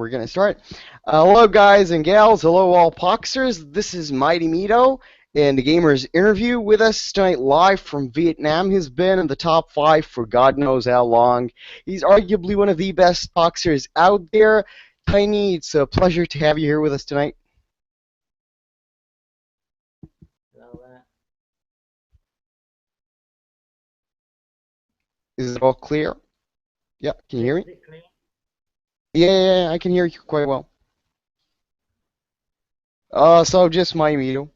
we're gonna start. Hello, guys and gals. Hello, all Poxers. This is Mighty Mito, and the Gamer's interview with us tonight, live from Vietnam. He's been in the top five for God knows how long. He's arguably one of the best Poxers out there. Tiny, it's a pleasure to have you here with us tonight. Hello, Is it all clear? Yeah, can you hear me? is it clear? Yeah, I can hear you quite well. So just Mighty Mito.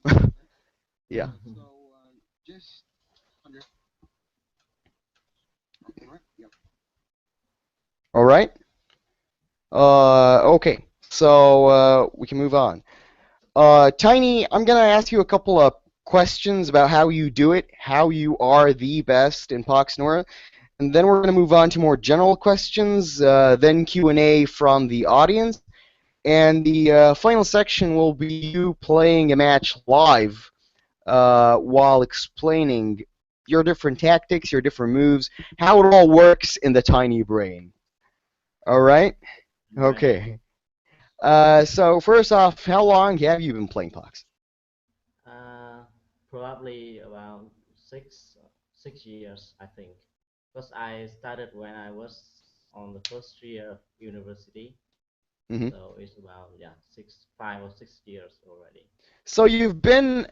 Yeah. All right. Okay. So we can move on. Tiny, I'm gonna ask you a couple of questions about how you do it, how you are the best in Pox Nora, and then we're gonna move on to more general questions, then Q&A from the audience, and the final section will be you playing a match live while explaining your different tactics, your different moves, how it all works in the tiny brain. All right? Right. Okay. So first off, how long have you been playing Pox? Uh, Probably about six years, I think. Because I started when I was on the first year of university, Hmm. so it's about 5 or 6 years already. So you've been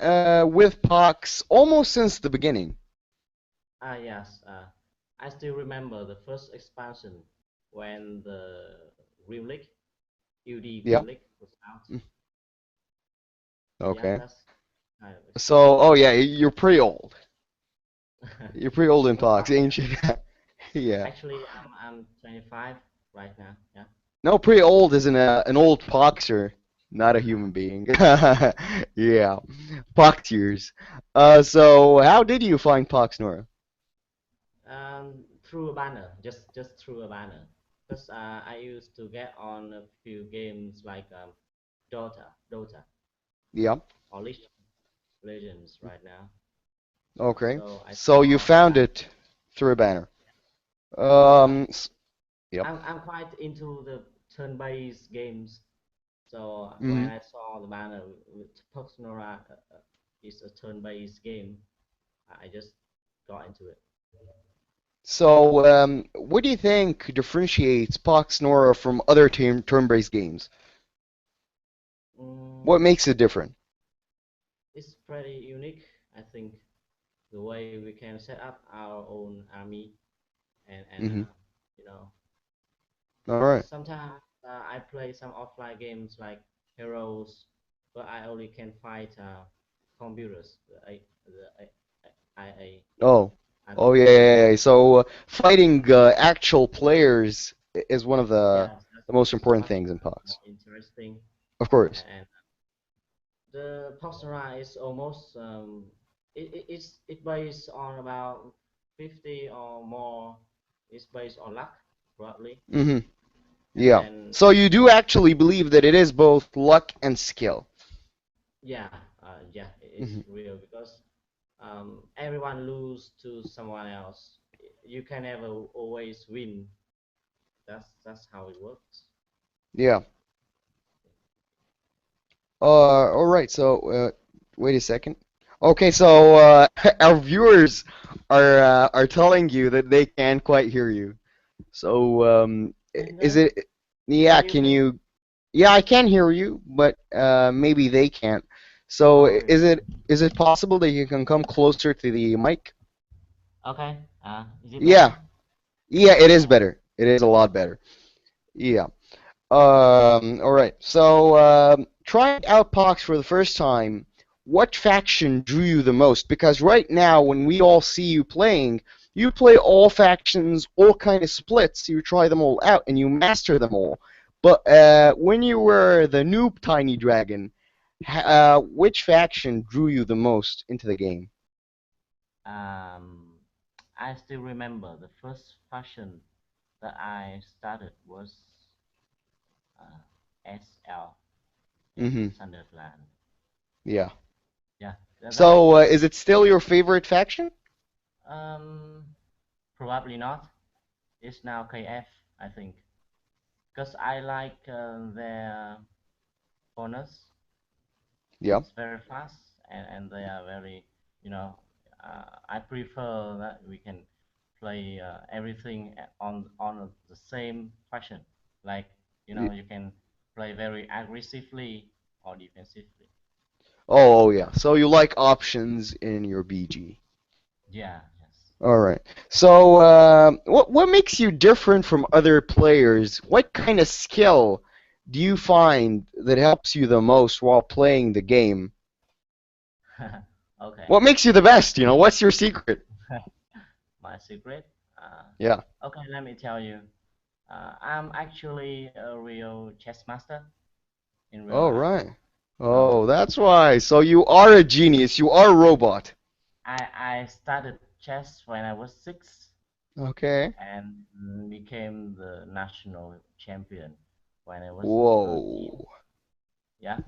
with Pox almost since the beginning. Yes. I still remember the first expansion when the Real League, UD Yeah. Real League was out. Mm. Yeah, Okay. that's kind of So, experience. oh yeah, you're pretty old. You're pretty old in So Pox, far, yeah. ain't you? Yeah. Actually, I'm 25 right now. Yeah. No, pretty old isn't an old Poxer, not a human being. Yeah. Pox years. So how did you find Pox Nora? Through a banner, just through a banner, because I used to get on a few games like Dota, Yeah. or League of Legends right now. Okay. So I So you saw the found banner. it through a banner. Uh, Yep. I'm quite into the turn-based games. So when Hmm. I saw the banner with Pox Nora is a turn-based game, I just got into it. So, what do you think differentiates Pox Nora from other turn-based games? What Mm, makes it different? it's pretty unique, I think, the way we can set up our own army and Hmm. you know, All right. sometimes I play some offline games like Heroes, but I only can fight computers, the Oh. Oh army. yeah. So fighting actual players is one of Yeah, the most that's important much things in more Pox. interesting. Of course. And the Poxera is almost it based on about 50 or more. It's based on luck, probably, Hmm. and Yeah. then So you do actually believe that it is both luck and skill. yeah, yeah, it's Hmm. real because everyone lose to someone else. You can never always win. That's how it works. Yeah. All right. So, wait a second. Okay, so our viewers are telling you that they can't quite hear you. So, And is it? can Yeah, you can hear me? you? Yeah, I can hear you, but maybe they can't. So, Oh, really? is it possible that you can come closer to the mic? Okay. Is it Yeah, better? yeah, it is better. It is a lot better. Yeah. All right. So, trying out Pox for the first time, what faction drew you the most? Because right now, when we all see you play all factions, all kind of splits. You try them all out and you master them all. But when you were the noob TinyDragon, which faction drew you the most into the game? Um, I still remember the first fashion that I started was SL. Yeah, Mm-hmm. Sunderland. Yeah. Yeah, that's So, that's is it still your favorite faction? um probably not. It's now KF, I think. because I like their bonus. Yeah. It's very fast and they are very, you know, I prefer that we can play everything on the same fashion. Like, Y- you can play very aggressively or defensively. Oh, yeah. So you like options in your BG. Yeah, yes. All right. So, what makes you different from other players? What kind of skill do you find that helps you the most while playing the game? Okay. What makes you the best? What's your secret? My secret. Yeah. Okay, let me tell you. I'm actually a real chess master in real Oh, life. right. So Oh, that's why. So you are a genius. You are a robot. I started chess when I was 6 Okay. and became the national champion when I was 13. Whoa. Yeah,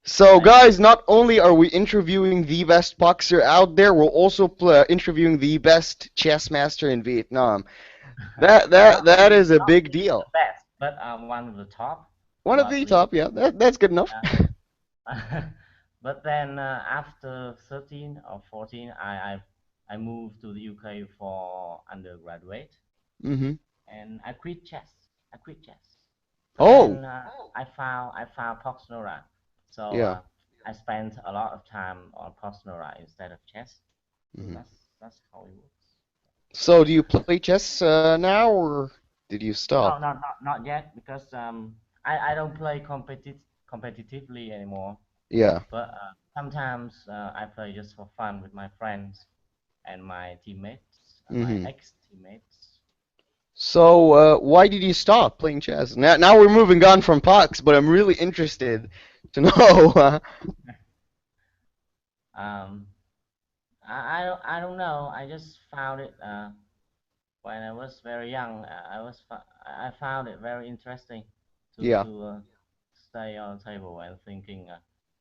So, like guys, not only are we interviewing the best boxer out there, we're also interviewing the best chess master in Vietnam. That that not that really is a not big really the deal. best, but one of the top. One of Not the really. top, yeah. That's good enough. But then after 13 or 14, I moved to the UK for undergraduate, Hmm. and I quit chess. I quit chess. But Oh, then I found Pox Nora, so yeah. I spent a lot of time on Pox Nora instead of chess. So Hmm. that's how it works. So, do you play chess now, or did you No, stop? not yet because I don't play competitively anymore. Yeah. But sometimes I play just for fun with my friends and my teammates, my Hmm. ex-teammates. So, why did you stop playing chess? Now we're moving on from Pox, but I'm really interested to know. Um, I don't know. I just found it when I was very young. I found it very interesting to Yeah. to stay on the table and thinking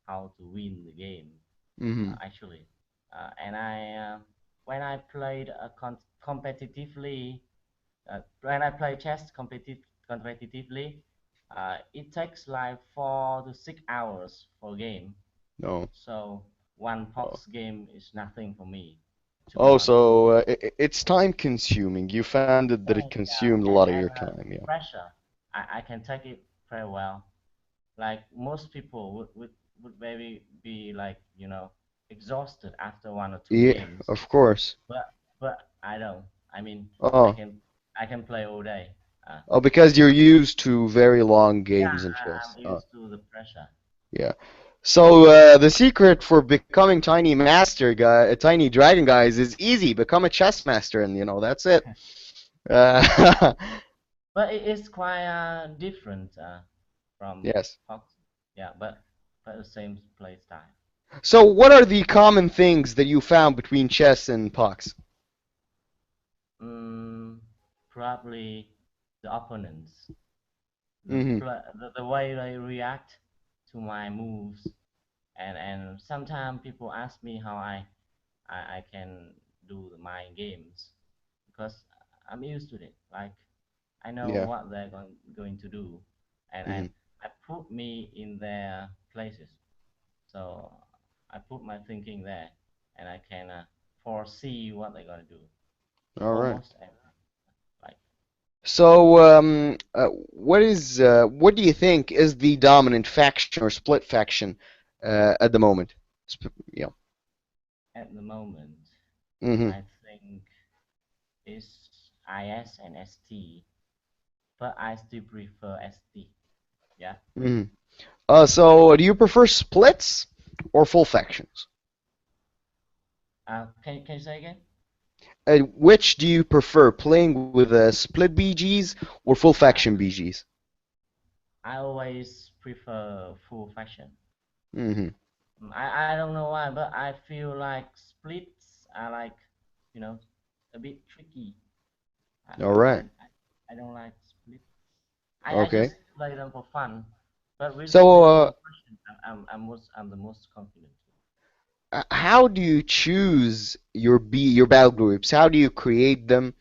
how to win the game. Hmm. Actually, and when I played competitively, when I play chess competitively, it takes like 4 to 6 hours for a game. No. So one Oh. Pox game is nothing for me, to be Oh, honest. so it's time consuming. You found that it consumed a Yeah, lot of and your time, the yeah. pressure, I can take it very well. Like most people would maybe be like, exhausted after 1 or 2 games, Yeah, of course. but I don't. I mean, I Oh, can I can play all day. Uh, oh, because you're used to very long yeah, games in chess. I'm Oh, used to the pressure. yeah. So the secret for becoming Tiny Master guy, Tiny Dragon guys, is easy. Become a chess master, and that's it. Uh, But it is quite different from yes. Fox. Yeah, but the same play style. So what are the common things that you found between chess and Pox? Mm, Probably the opponents, Hmm. the way they react to my moves, and sometimes people ask me how I can do the mind games because I'm used to it. Like I know Yeah. what they're going to do, and Hmm. I put me in their places. So I put my thinking there, and I can foresee what they're gonna do All right. almost everything. Like So, what do you think is the dominant faction or split faction at the moment? Yeah. at the moment, Hmm. I think it's IS and ST, but I still prefer ST. Yeah. Hmm. So do you prefer splits or full factions? Can you say again? Which do you prefer, playing with split BGs or full Uh, faction BGs? I always prefer full fashion. Hmm. I don't know why, but I feel like splits are like, you know, a bit tricky. I All I, right. I, I don't like splits. I Okay. just play them for fun. But So, with full fashion, I'm the most confident. how do you choose your battle groups? How do you create them?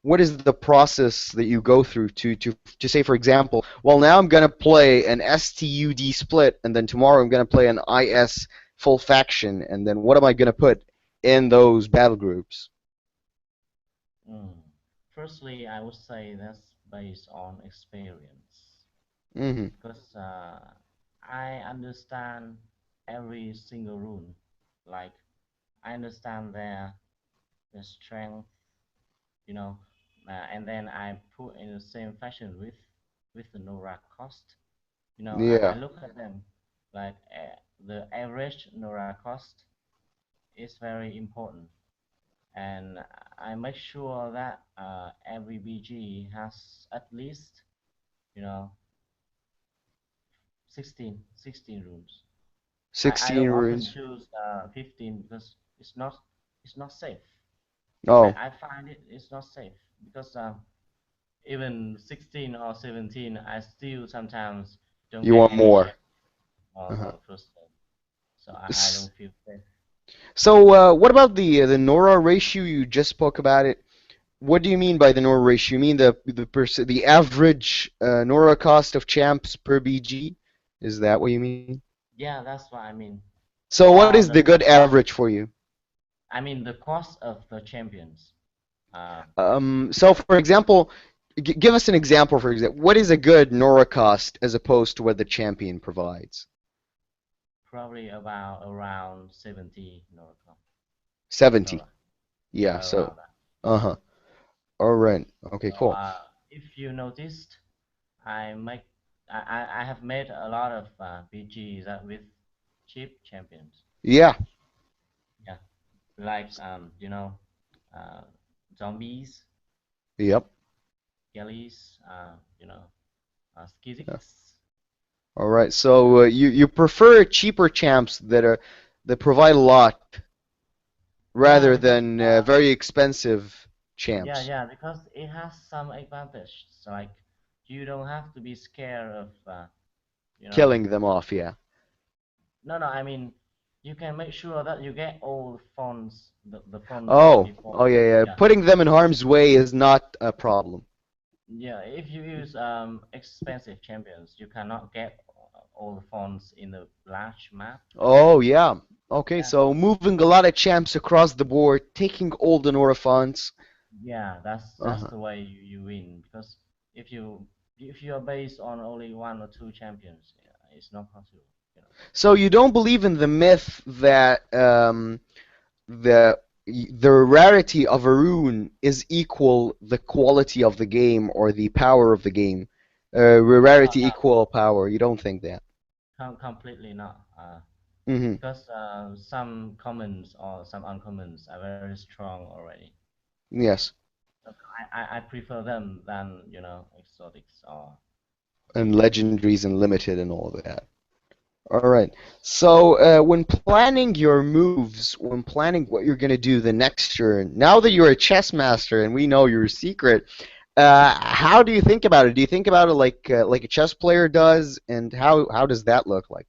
what is the process that you go through to say, for example, well, now I'm gonna play an STUD split, and then tomorrow I'm gonna play an IS full faction, and then what am I gonna put in those battle groups? Mm. Firstly, I would say that's based on experience Hmm. because I understand every single rule. Like I understand their strength, you know, and then I put in the same fashion with the Nora cost. I Yeah. look at them like the average Nora cost is very important, and I make sure that every BG has at least you know 16 rooms. I 16 don't often runes. choose 15 because it's not safe. Oh, I find it's not safe because even 16 or 17, I still sometimes don't you get want any more. chance Uh-huh. on first turn, so I S- don't feel safe. So, what about the Nora ratio? You just spoke about it. What do you mean by the Nora ratio? You mean the average Nora cost of champs per BG? Is that what you mean? Yeah, that's what I mean. So, what Or is the good average for you? I mean the cost of the champions. Uh, So, for example, give us an example. For example, what is a good Nora cost as opposed to what the champion provides? Probably about around 70 Noracom. 70. Nora. Yeah. Yeah, So, around that. uh-huh. All right. Okay. So Cool. if you noticed, I make I have made a lot of BGs with cheap champions. Yeah. Yeah, like uh, zombies, Yep. skellies, Yeah. skizix. All right. So, you prefer cheaper champs that provide a lot Yeah, rather because than very expensive champs. because it has some advantage. So, like you don't have to be scared of you know Killing them off, yeah. no, I mean you can make sure that you get all the funds Oh, before. oh yeah, yeah. Yeah, Putting them in harm's way is not a problem. yeah. If you use expensive champions, you cannot get all the funds in the large map. Oh yeah. Okay, Yeah, so moving a lot of champs across the board, taking all the Norafons. yeah. That's Uh-huh. the way you win because if you if you are based on only one or two champions, yeah, it's not possible. You know. So you don't believe in the myth that the the rarity of a rune is equal the quality of the game or the power of the game. No, Rarity no, equal power. You don't think that? completely not. Hmm. Because some commons or some uncommons are very strong already. Yes. So I prefer them than exotics or And legendaries. legendaries and limited and all of that. All right. So when planning your moves, when planning what you're gonna do the next turn, now that you're a chess master and we know your secret, how do you think about it? Do you think about it like a chess player does, and how does that look like?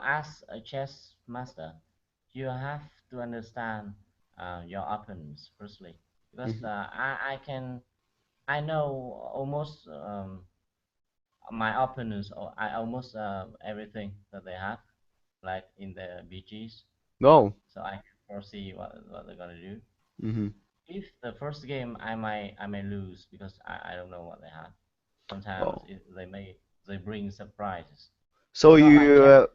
As a chess master, you have to understand your opponents firstly, because Hmm. I know almost my opponents, or I almost everything that they have, like in the BGs, No. so I can foresee what they're gonna do. Hmm. If the first game I may lose because I don't know what they have. Sometimes Oh. they bring surprises. So It's not like you chess.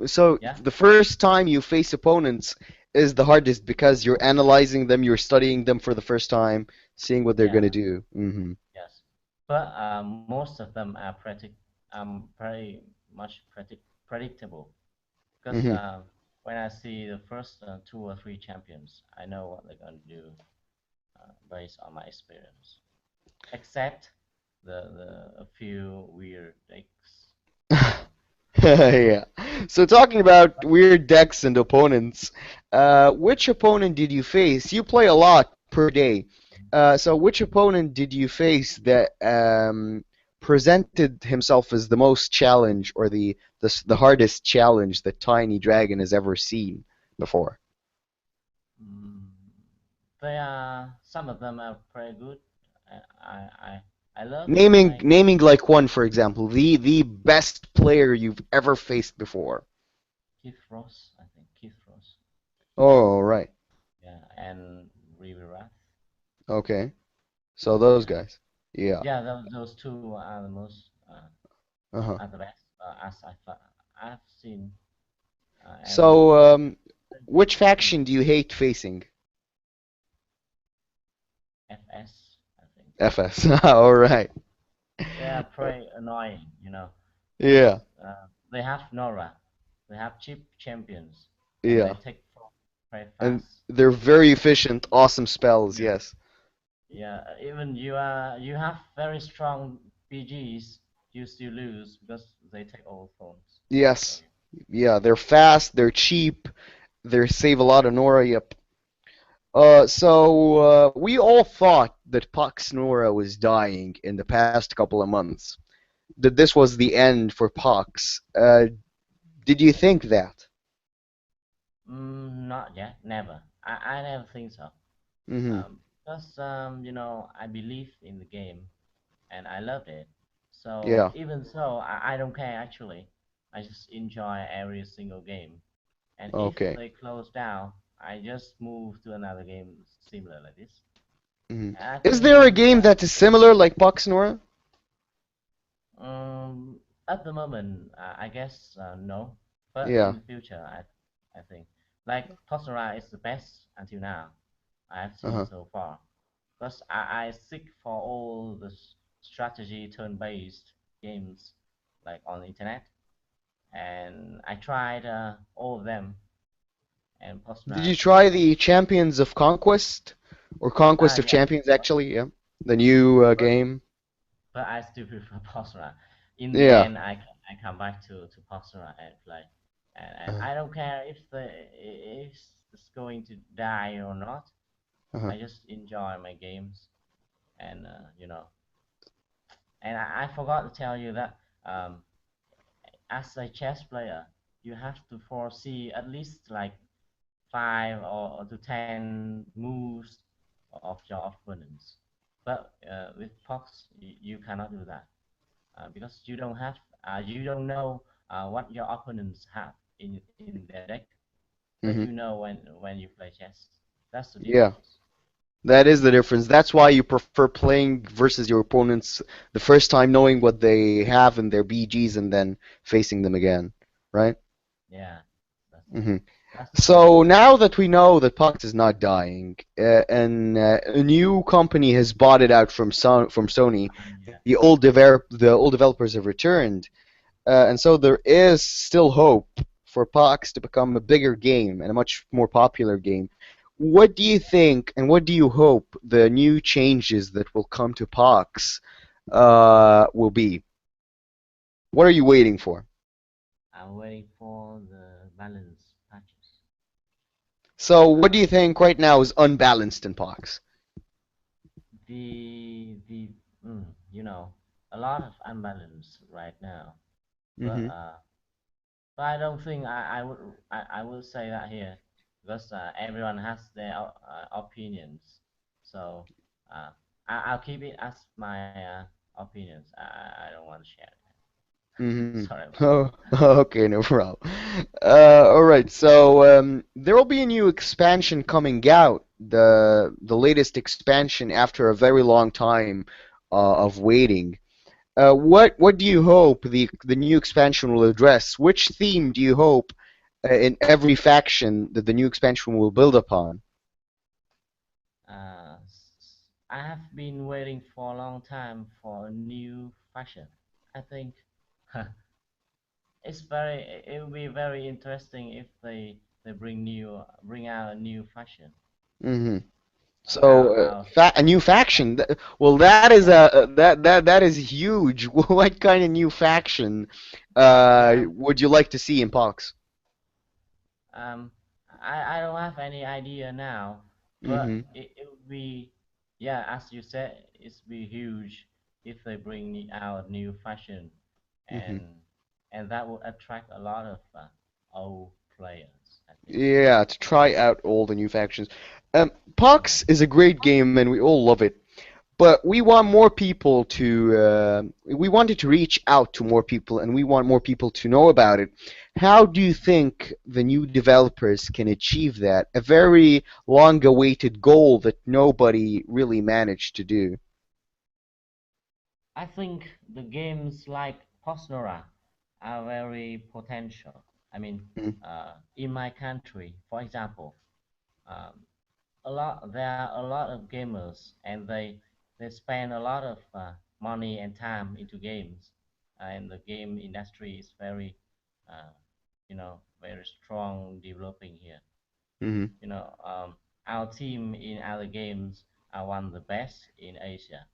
so Yeah, the first time you face opponents is the hardest because you're analyzing them, you're studying them for the first time, seeing what they're yeah, gonna do. Hmm. yes. But most of them are very much predictable because Hmm. when I see the first two or three champions, I know what they're gonna do based on my experience. Except the a few weird decks, you know. Yeah. So talking about weird decks and opponents, which opponent did you face? You play a lot per day. So which opponent did you face that presented himself as the most challenge or the hardest challenge that TinyDragon has ever seen before? Mm. They are some of them are pretty good. I love Naming playing naming like one, for example, the best player you've ever faced before. Keith Ross. I think Keith Ross. Oh, right. Yeah, and River. Okay. So those Yeah, guys. Yeah. yeah. Those two are the most Uh-huh. are the best I've seen. And So, yeah, which mm, faction do you hate facing? FS. I think FS. All right. they are pretty annoying, because Yeah. they have Nora, they have cheap champions, and they Yeah. take from very And fast. they're very efficient, awesome spells, Yeah, yes. yeah. Even you have very strong PGs, you still lose because they take all phones for Yes. you. Yeah, they're fast, they're cheap, they save a lot of Nora, yep. We all thought that Pox Nora was dying in the past couple of months. That this was the end for Pox. Did you think that? Not yet, never. I never think so. Mm-hmm. Because I believe in the game and I loved it. So Yeah. even so, I don't care actually. I just enjoy every single game. And if Okay. they close down, I just move to another game similar like this. Hmm. And I Is think there a game that is similar like Pox Nora? at the moment, I guess no, but in Yeah. the future, I think like Poxer is the best until now I have seen Uh-huh. so far. Because I seek for all the strategy turn-based games like on the internet, and I tried all of them, and Did Postnora you is the try best. the Champions of Conquest? Or Conquest of Yeah, Champions, actually? Yeah. The new but game? but I still prefer Postnora. In the Yeah. end, I come back to Postnora and play, and Uh-huh. I don't care if it's going to die or not. Uh-huh. I just enjoy my games, and and I forgot to tell you that as a chess player, you have to foresee at least like five or to 10 moves of your opponents. But with Pox, you cannot do that because you don't know what your opponents have in their deck, but Hmm. you know when you play chess. That's the Yeah. difference. That is the difference. That's why you prefer playing versus your opponents the first time, knowing what they have in their BGs and then facing them again, right? Yeah, that's Hmm. that's the point. So now that we know that Pox is not dying, and a new company has bought it out from Sony, Yeah. the old developers have returned, and so there is still hope for Pox to become a bigger game and a much more popular game. What do you think, and what do you hope the new changes that will come to Pox will be? What are you waiting for? I'm waiting for the balance patches. So, what do you think right now is unbalanced in Pox? The a lot of unbalance right now, but Mm-hmm. uh, but I don't think I will say that here because everyone has their opinions. So uh, I'll keep it as my opinions. I don't want to share it. Mm-hmm. Sorry about that. Oh, okay, no problem. All right, so there will be a new expansion coming out, the latest expansion after a very long time of waiting. What do you hope the new expansion will address? Which theme do you hope in every faction that the new expansion will build upon? Uh, I have been waiting for a long time for a new fashion. I think it will be very interesting if they bring out a new fashion. Hmm. I'll, So, I'll a new I'll faction. Well, that is yeah that is huge. What kind of new faction yeah would you like to see in Pox? um I don't have any idea now, Hmm. but it would be yeah as you said it's be huge if they bring out new fashion Hmm. and and that will attract a lot of old players, I think. Yeah, to try out all the new factions. Pox is a great game and we all love it. But we want more people to, we wanted to reach out to more people and we want more people to know about it. How do you think the new developers can achieve that? A very long awaited goal that nobody really managed to do. I think the games like Pox Nora are very potential. I mean, Mm, in my country, for example, um, there are a lot of gamers, and they spend a lot of money and time into games, and the game industry is very, uh, very strong developing here. mm, You know, our team in other games are one of the best in Asia.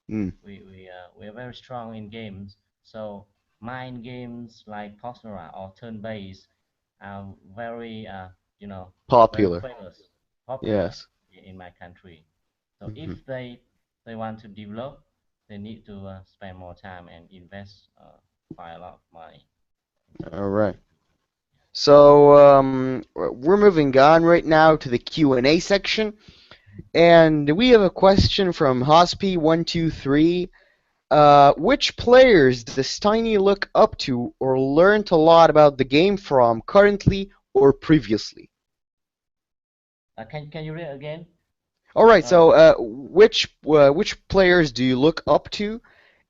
mm. We are very strong in games. So mind games like Poxnora or turn-based are very very Popular. famous, popular Yes. in my country. So Hmm. if they want to develop, they need to spend more time and invest quite a lot of money into All right. into So we're moving on right now to the Q&A section, and we have a question from Hospi123. Which players does Tiny look up to or learned a lot about the game from currently or previously? can you read again? All right, so Sorry. which players do you look up to,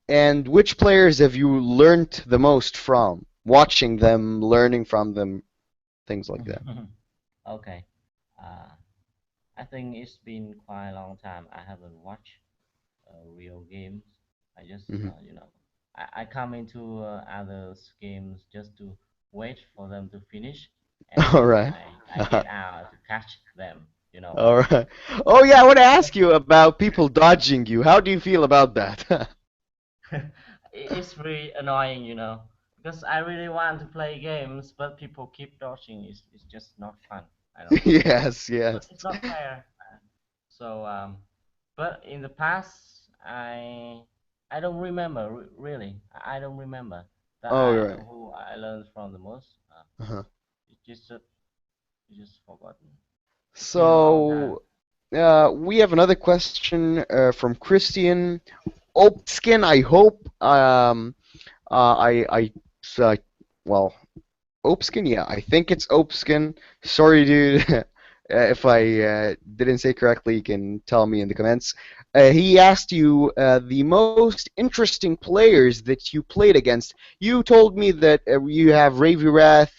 and which players have you learned the most from? Watching them, learning from them, things like that. Okay. Uh, I think it's been quite a long time I haven't watched real games. I just, Hmm. I come into others games just to wait for them to finish, and All then right. I get out to catch them. You know what All I mean? right. Oh yeah, I want to ask Because you about people dodging you. How do you feel about that? it's really annoying, because I really want to play games, but people keep dodging. It's just not fun. I don't know. Yes, yes. It's not fair. So, but in the past, I don't remember really. I don't remember that Oh, I right. who I learned from the most. Uh-huh. It's just forgotten. It's been a long time. So, we have another question from Christian Opskin. I hope I uh, well, Opskin, yeah, I think it's Opskin. Sorry, dude, if I didn't say correctly, you can tell me in the comments. He asked you the most interesting players that you played against. You told me that you have Ravirath,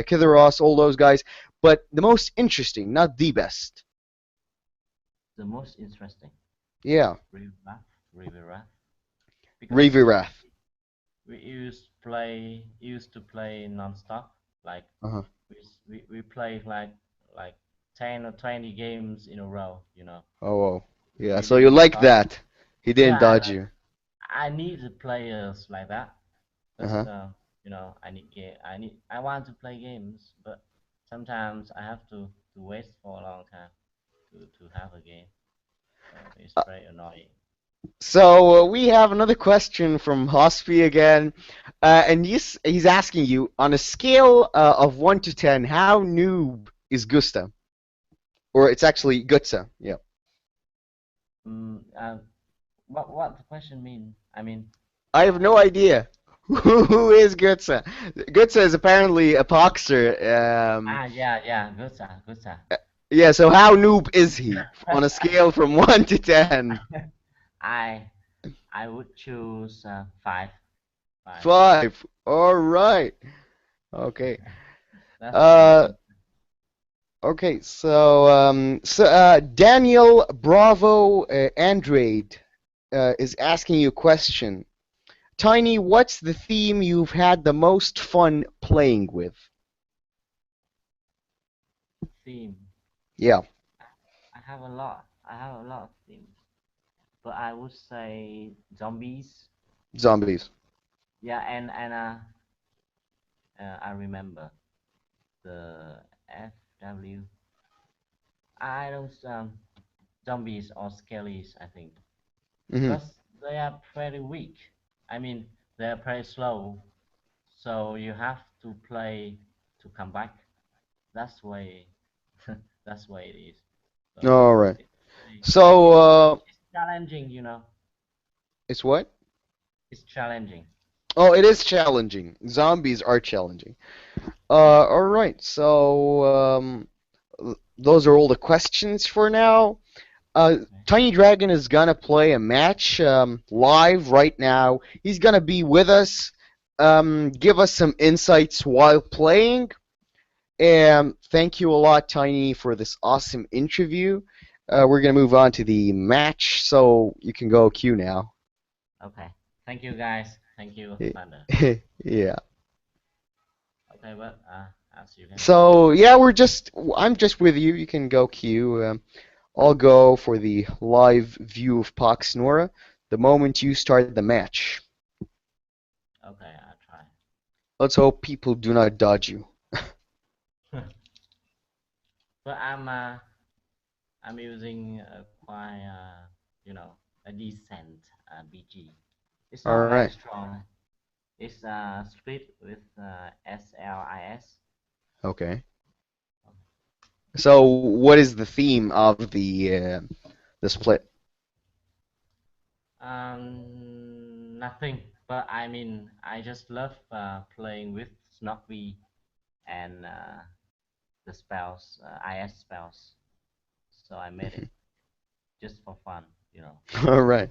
Kitharos, all those guys, but the most interesting, not the best. The most interesting, Yeah, River Wrath, River Wrath, because Ravirath. we used to play non-stop. Like Uh-huh. we played like 10 or 20 games in a row. Oh, oh, yeah. We So you didn't like stop. that? He Yeah, didn't dodge you. I need the players like that because Uh-huh. I want to play games, but sometimes I have to wait for a long time to have a game. So it's very annoying. So we have another question from Hospi again, and he's asking you on a scale of 1 to 10, how noob is Gusta? Or it's actually Gutsa. Yeah. Mm, uh, what the question mean? I mean, I have no idea. Who is Gutsa? Gutsa is apparently a Poxer. yeah, yeah, good sir, good sir. Yeah. So how noob is he on a scale from 1 to 10? I I would choose five, five. 5. All right. Okay. That's the most. Uh, Okay, so Daniel Bravo Andrade is asking you a question. Tiny, what's the theme you've had the most fun playing with? Theme. Yeah, I have a lot. I have a lot of themes, but I would say zombies. zombies. Yeah, and I remember the FW. I don't zombies or skellies. I think Hmm. because they are pretty weak. I mean, they are pretty slow, so you have to play to come back. that's way that's way it is. So All right. it's So, it's challenging, you know. it's what? It's challenging. Oh, it is challenging. Zombies are challenging. Yeah. All right. So, those are all the questions for now. Okay. TinyDragon is gonna play a match live right now. He's gonna be with us, give us some insights while playing. And thank you a lot, Tiny, for this awesome interview. We're gonna move on to the match, so you can go queue now. Okay. Thank you guys. Thank you, Thunder. Yeah. Okay, but as you can see. So yeah, I'm just with you. You can go queue. I'll go for the live view of Pox Nora the moment you start the match. Okay, I'll try. Let's hope people do not dodge you. But I'm using quite you know, a decent BG. It's All not like right. strong. It's split with SLIS. Okay. So what is the theme of the split? Nothing. But I mean, I just love playing with Snockby and the spells, IS spells. So I made it just for fun, you know. All right.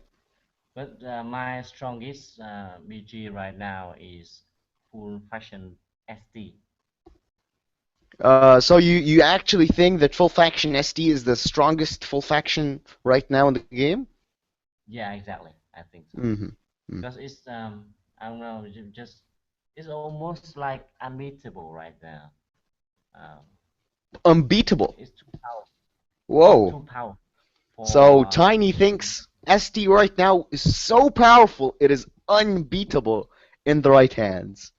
But my strongest BG right now is full fashion SD. So you actually think that full faction SD is the strongest full faction right now in the game? Yeah, exactly. I think so. Mm-hmm. Because it's I don't know, just it's almost like unbeatable right now. Um, Unbeatable. it's too powerful. It's Whoa. too powerful So for Tiny thinks SD right now is so powerful it is unbeatable in the right hands.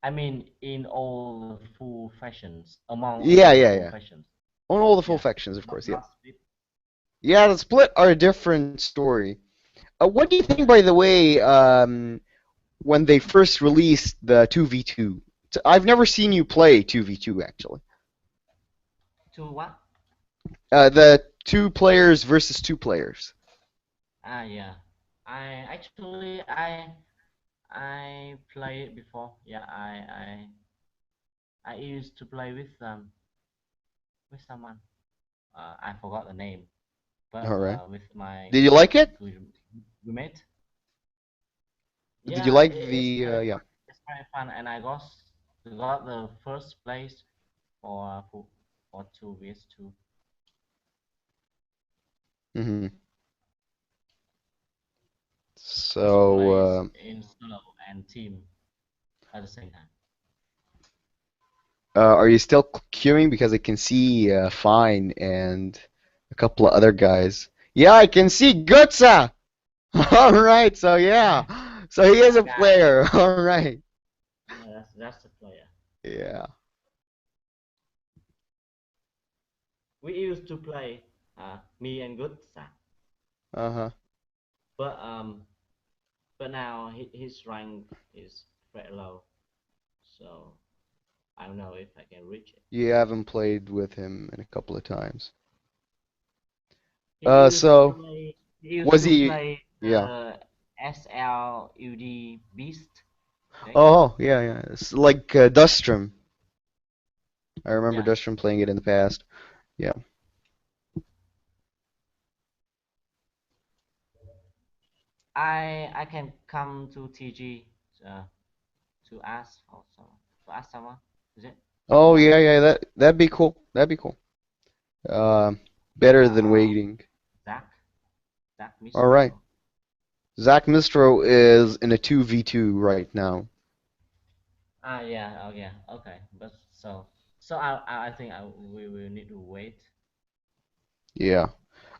I mean, in all the full fashions, among all Yeah, the yeah, full yeah. fashions. On all the full Yeah, factions, of course. Yeah. not split. Yeah, the split are a different story. What do you think, Yeah. by the way, when they first released the 2v2? I've never seen you play 2v2 actually. To what? The two players versus two players. Yeah. I actually I played it before. Yeah, I used to play with someone. I forgot the name, but All right. with my Did you like it? good roommate. Did you Yeah, like it's the very yeah? fun. It's very fun, and I got the first place for 2 vs 2. Hmm. First So, place in solo and team at the same time. are you still queuing? Because I can see Fine and a couple of other guys. Yeah, I can see Gutsa. All right. So yeah. So he is a That guy, player. All right. yeah, that's the player. Yeah. We used to play me and Good, Uh-huh. but now his rank is very low, so I don't know if I can reach it. You haven't played with him in a couple of times. He used to So play. He used was to he? play Yeah. the SLUD Beast deck. Oh, yeah, yeah. It's like Dustrum. I remember Yeah, Dustrum playing it in the past. Yeah. I can come to TG uh, to ask for some to ask someone. Is it Oh, someone? yeah, yeah. That'd be cool. That'd be cool. Um, Better than Uh, waiting. Zach Zach All right. Mistro. Zach Mistro is in a 2v2 right now. Yeah, oh yeah, okay. But so I think we will need to wait. Yeah.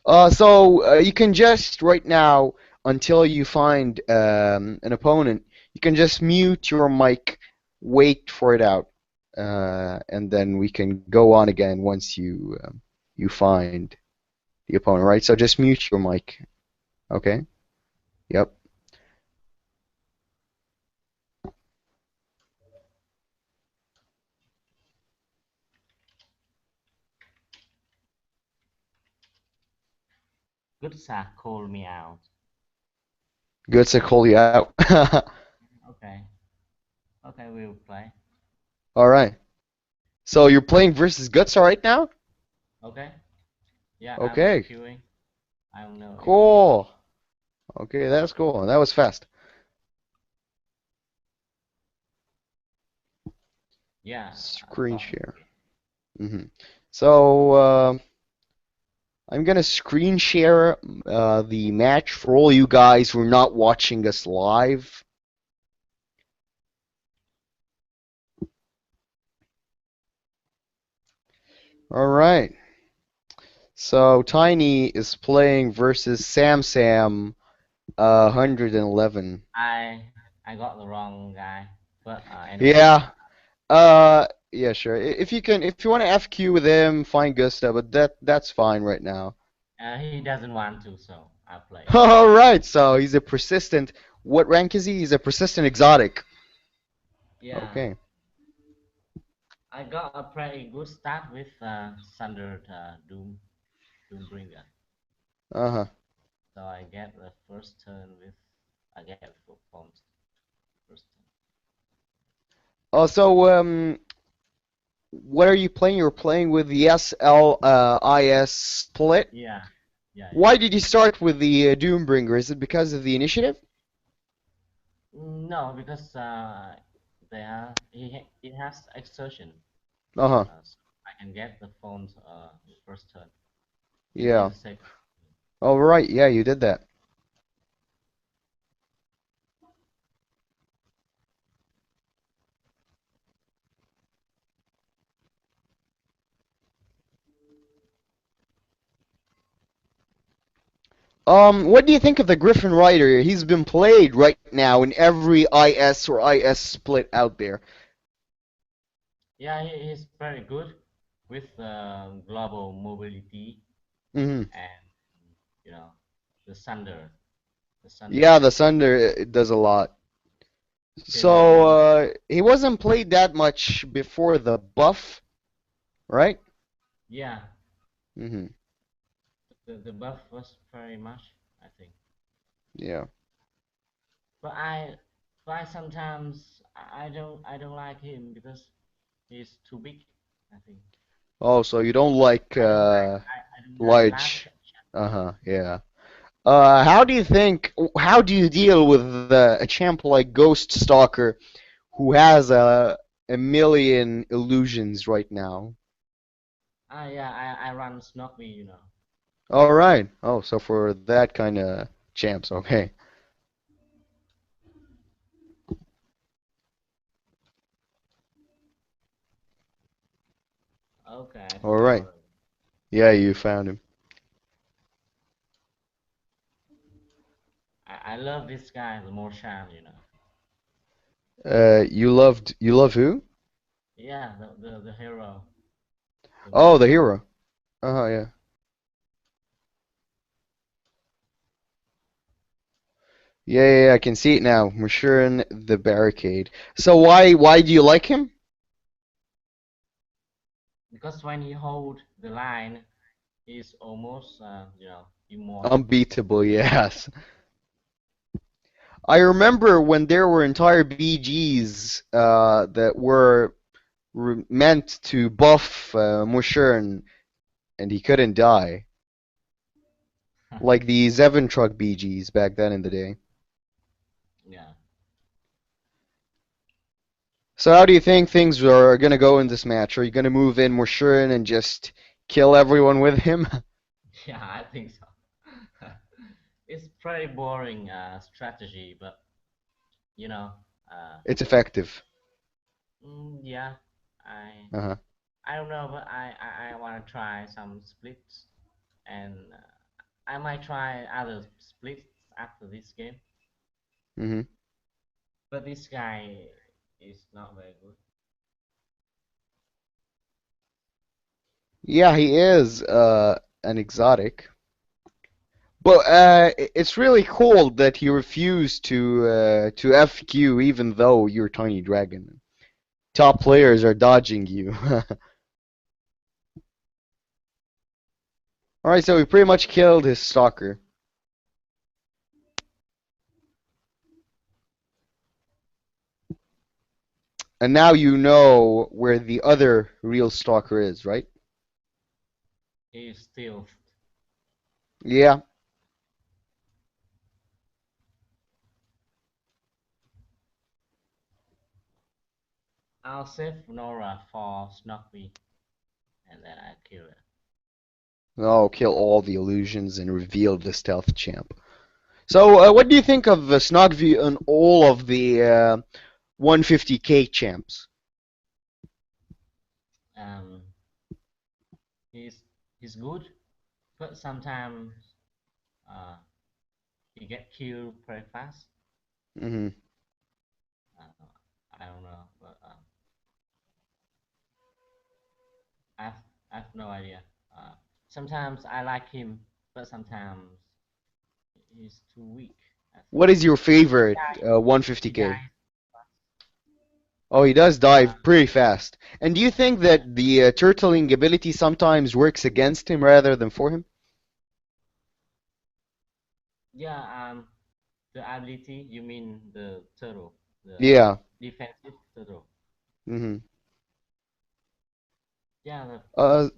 You can just right now, until you find an opponent, you can just mute your mic, wait for it out, and then we can go on again once you find the opponent, right? So just mute your mic. Okay? Yep. Gutsa called me out. Good to call you out. Okay, okay, we'll play. All right. So you're playing versus Guts right now? Okay, yeah, I'm Okay. queuing. I don't know if you. Cool. Okay, that's cool. That was fast. Yeah, I Screen thought. share. So I'm gonna screen share the match for all you guys who are not watching us live. All right. So Tiny is playing versus Sam 111. I got the wrong guy, but anyway, Yeah. Yeah, sure. If you want to FQ with him, fine, Gusta, but that's fine right now. he doesn't want to, so I play. All right. So he's a persistent. What rank is he? He's a persistent exotic. Yeah, Okay. I got a pretty good start with Sundered Doombringer. Uh-huh. So I get the first turn with I get full pawns first turn. Also, what are you playing? You're playing with the SLIS split. Yeah, yeah, yeah. Why did you start with the Doombringer? Is it because of the initiative? No, because it has exertion. Uh-huh. So I can get the phones first turn in Yeah. the second. All right. Yeah, you did that. What do you think of the Griffin Rider? He's been played right now in every IS or IS split out there. Yeah, he's very good with global mobility hmm and you know the Sunder, the Yeah, Sunder the Sunder it does a lot. So, payloading. he wasn't played that much before the buff, right? Yeah, hmm the buff was very much, I think. Yeah. But I sometimes I don't like him because he's too big. I think Oh, so you don't like I don't like large. large. Uh-huh, yeah. How do you deal with a champ like Ghost Stalker who has a million illusions right now? Yeah, I run Snockby. All right. Oh, so for that kind of champs, okay. Okay, I All right. found him. Yeah, you found him. I love this guy, the Morshan. You love who? Yeah, the hero, the Oh, the Morshan. hero. Uh-huh, yeah. Yeah, I can see it now. Mashurin the barricade. So why do you like him? Because when he hold the line, he's almost immortal. Unbeatable, yes. I remember when there were entire BGs that were meant to buff Mushern and he couldn't die. Like the Zevon truck BGs back then in the day. Yeah. So how do you think things are gonna go in this match? Are you gonna move in Mushern and just kill everyone with him? Yeah, I think so. It's pretty boring strategy, but you know, uh, It's effective. yeah, I Uh-huh. I don't know, but I want to try some splits, and I might try other splits after this game. hmm But this guy is not very good. Yeah, he is an exotic. But it's really cool that he refused to FQ even though you're TinyDragon. Top players are dodging you. All right, so he pretty much killed his stalker. And now you know where the other real stalker is, right? He is still. Yeah. I'll save Nora for Snoopy, and then I kill it. Oh, kill all the illusions and reveal the stealth champ. So, what do you think of Snogvy and all of the 150k champs? Um, he's he's good, but sometimes uh, he get killed pretty fast. Hmm. Uh, I don't know, but I've I've no idea. Uh, Sometimes I like him, but sometimes he's too weak. I think What is your he favorite died. He 150k? died. Oh, he does Uh, dive pretty fast. And do you think yeah, that the turtling ability sometimes works against him rather than for him? yeah. The ability. You mean the turtle, the Yeah. defensive turtle. Hmm. Yeah, the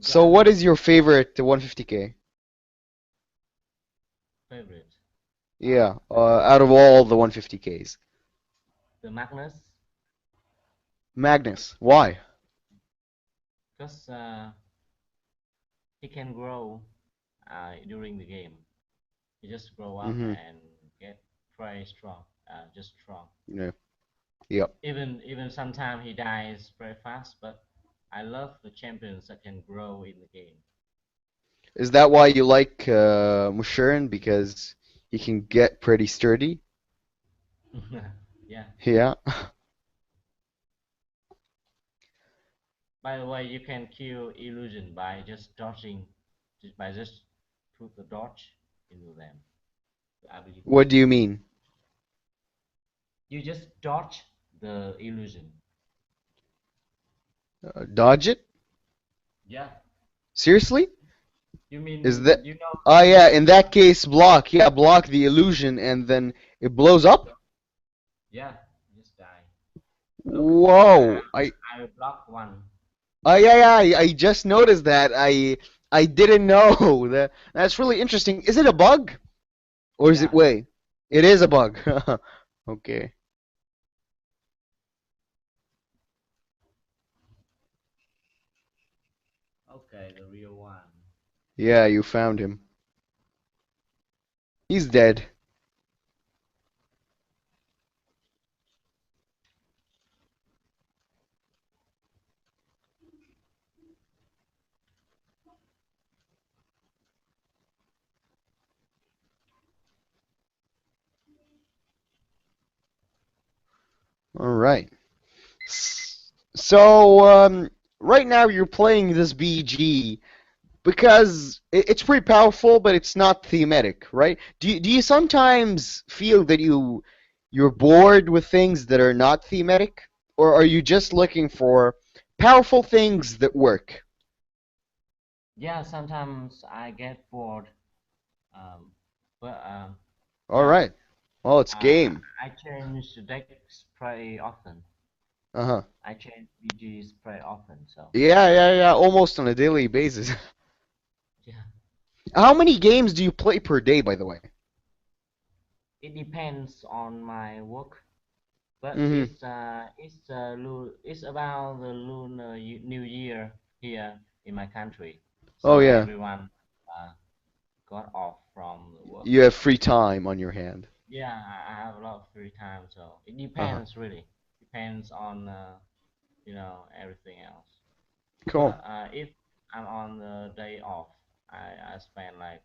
So what is ability your favorite 150k? favorite. Yeah, Favorite. out of all the 150ks. The Magnus, Magnus. Why? because he can grow during the game. He just grow up Hmm. and get very strong, just strong. Yeah. Yep. Even sometimes he dies very fast, but I love the champions that can grow in the game. Is that why you like Mushurin? Because he can get pretty sturdy? Yeah. Yeah. By the way, you can kill illusion by just dodging, by just put the dodge into them. The ability. What do you mean? You just dodge the illusion. Dodge it? Yeah. Seriously? You Is mean that? you know Ah, you yeah, know in that case, block. Yeah, block the illusion and then it blows up? yeah, just die. Look, Whoa. I will block one. Yeah, yeah, I just noticed that. I didn't know. That's really interesting. Is it a bug? Or is it Yeah. way? It is a bug. Okay. Okay, the real one. Yeah, you found him. He's dead. All right. So, right now you're playing this BG because it's pretty powerful, but it's not thematic, right? Do you sometimes feel that you're bored with things that are not thematic, or are you just looking for powerful things that work? Yeah, sometimes I get bored. But All yeah, right. Well, it's game. I change the decks pretty often. Uh-huh. I change BGs pretty often, so Yeah, yeah, yeah. Almost on a daily basis. yeah. How many games do you play per day, by the way? It depends on my work, but Mm-hmm. it's about the lunar New Year here in my country, Oh so yeah. everyone uh, got off from the work. You have free time on your hand. Yeah, I have a lot of free time, so it Uh-huh. depends really. Depends on everything else. Cool. But if I'm on the day off, I spend like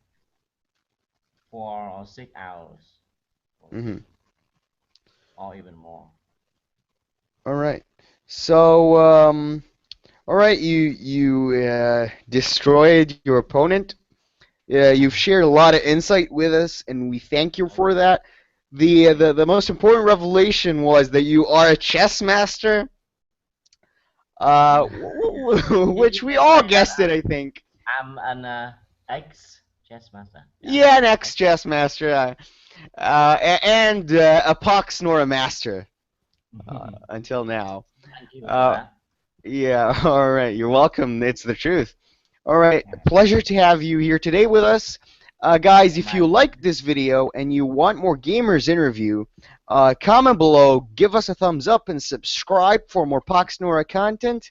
4 or 6 hours for the Mm-hmm. game, or even more. All right. So, all right, you destroyed your opponent. You've shared a lot of insight with us, and we thank you for Okay, that. The, uh, thank the you. the most important revelation was that you are a chess master, Yeah, which you we can all say that guessed it, I think. I'm an X chess master. Yeah. Yeah, an ex-chess master, and a Pox Nora master until now. Thank you for Uh, that. yeah, all right, you're welcome. It's the truth. All right, pleasure to have you here today with us. Guys, if My you like this video and you want more gamers interview, comment below, give us a thumbs up, and subscribe for more Pox Nora content.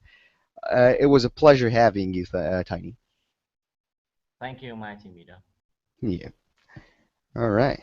It was a pleasure having you, Tiny. Thank you, my team leader. Yeah. All right.